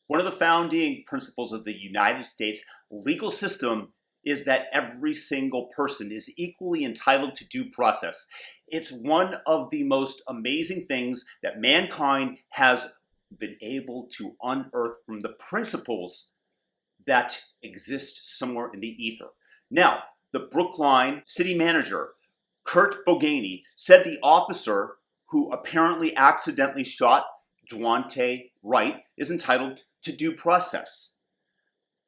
One of the founding principles of the United States legal system is that every single person is equally entitled to due process. It's one of the most amazing things that mankind has been able to unearth from the principles that exist somewhere in the ether. Now, the Brookline city manager, Curt Boganey, said the officer who apparently accidentally shot Daunte Wright is entitled to due process.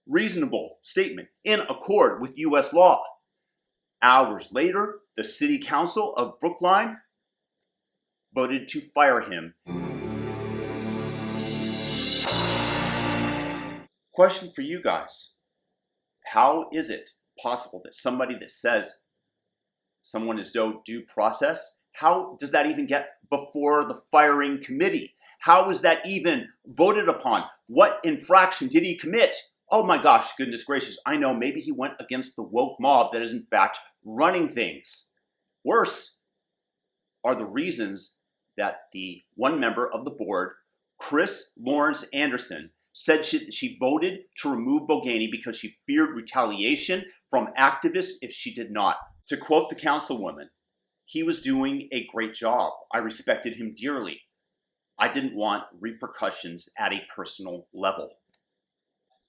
Reasonable statement in accord with U.S. law. Hours later, the city council of Brookline voted to fire him. Question for you guys. How is it possible that somebody that says someone is owed due process, how does that even get before the firing committee? How is that even voted upon? What infraction did he commit? Oh my gosh, goodness gracious, I know, maybe he went against the woke mob that is in fact running things. Worse are the reasons that the one member of the board, Kris Lawrence-Anderson, said she voted to remove Boganey because she feared retaliation from activists if she did not. To quote the councilwoman, "He was doing a great job. I respected him dearly. I didn't want repercussions at a personal level."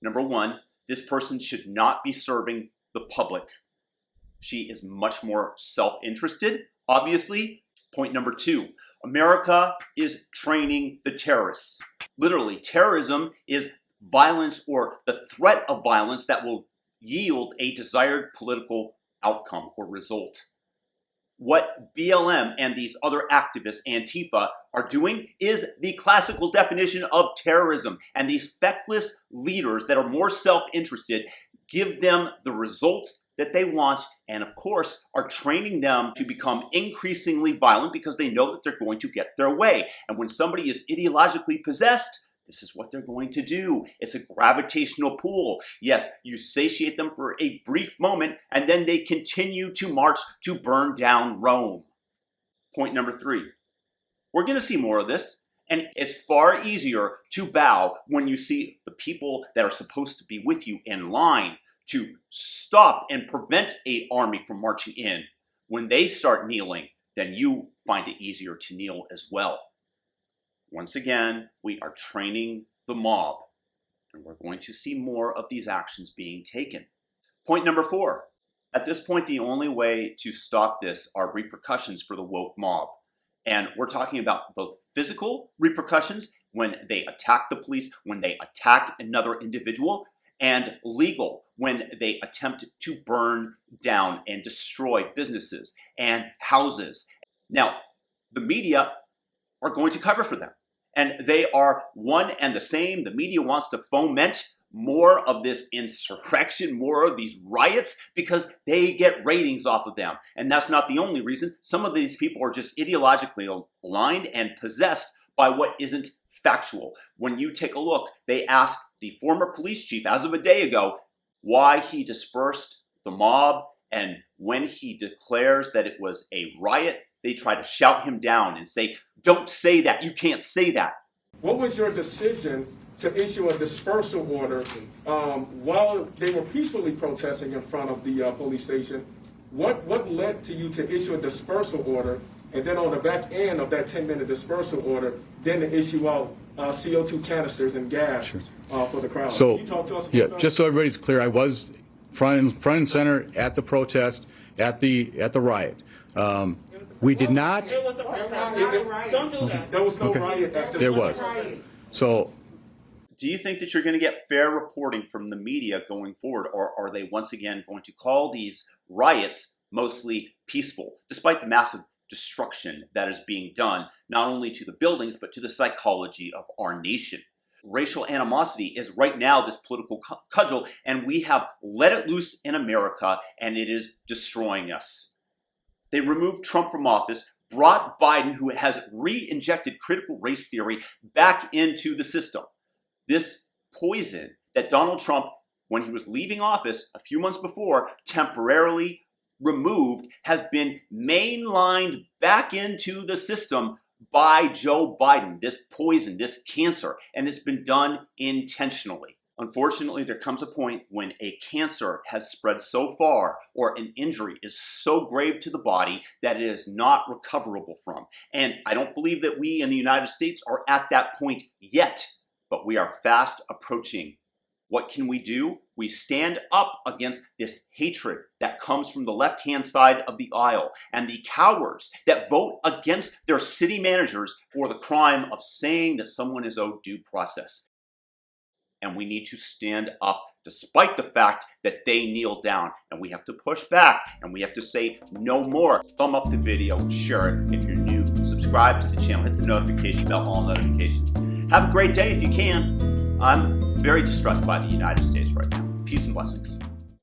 Number one, this person should not be serving the public. She is much more self-interested, obviously. Point number two, America is training the terrorists. Literally, terrorism is violence or the threat of violence that will yield a desired political outcome or result. What BLM and these other activists, Antifa, are doing is the classical definition of terrorism. And these feckless leaders that are more self-interested give them the results that they want, and of course are training them to become increasingly violent because they know that they're going to get their way. And when somebody is ideologically possessed, this is what they're going to do. It's a gravitational pull. Yes, you satiate them for a brief moment, and then they continue to march to burn down Rome. Point number three. We're going to see more of this, and it's far easier to bow when you see the people that are supposed to be with you in line to stop and prevent an army from marching in. When they start kneeling, then you find it easier to kneel as well. Once again, we are training the mob, and we're going to see more of these actions being taken. Point number four. At this point, the only way to stop this are repercussions for the woke mob. And we're talking about both physical repercussions when they attack the police, when they attack another individual, and legal when they attempt to burn down and destroy businesses and houses. Now, the media are going to cover for them. And they are one and the same. The media wants to foment more of this insurrection, more of these riots, because they get ratings off of them. And that's not the only reason. Some of these people are just ideologically aligned and possessed by what isn't factual. When you take a look, they asked the former police chief, as of a day ago, why he dispersed the mob. And when he declares that it was a riot, they try to shout him down and say, "Don't say that, you can't say that." What was your decision to issue a dispersal order while they were peacefully protesting in front of the police station? What led to you to issue a dispersal order, and then on the back end of that 10-minute dispersal order, then to issue out CO2 canisters and gas for the crowd? So, can you talk to us yeah, about just so everybody's clear, I was front and center at the protest, at the riot. We did not. It was a protest, not a riot. Don't do that. There was no Okay. riot at the There was. So, Do you think that you're going to get fair reporting from the media going forward, or are they once again going to call these riots mostly peaceful, despite the massive destruction that is being done, not only to the buildings, but to the psychology of our nation? Racial animosity is right now this political cudgel, and we have let it loose in America, and it is destroying us. They removed Trump from office, brought Biden, who has re-injected critical race theory, back into the system. This poison that Donald Trump, when he was leaving office a few months before, temporarily removed, has been mainlined back into the system by Joe Biden, this poison, this cancer, and it's been done intentionally. Unfortunately, there comes a point when a cancer has spread so far or an injury is so grave to the body that it is not recoverable from. And I don't believe that we in the United States are at that point yet, but we are fast approaching. What can we do? We stand up against this hatred that comes from the left-hand side of the aisle and the cowards that vote against their city managers for the crime of saying that someone is owed due process. And we need to stand up despite the fact that they kneel down. And we have to push back and we have to say no more. Thumb up the video, share it if you're new. Subscribe to the channel, hit the notification bell, all notifications. Have a great day if you can. I'm very distressed by the United States right now. Peace and blessings.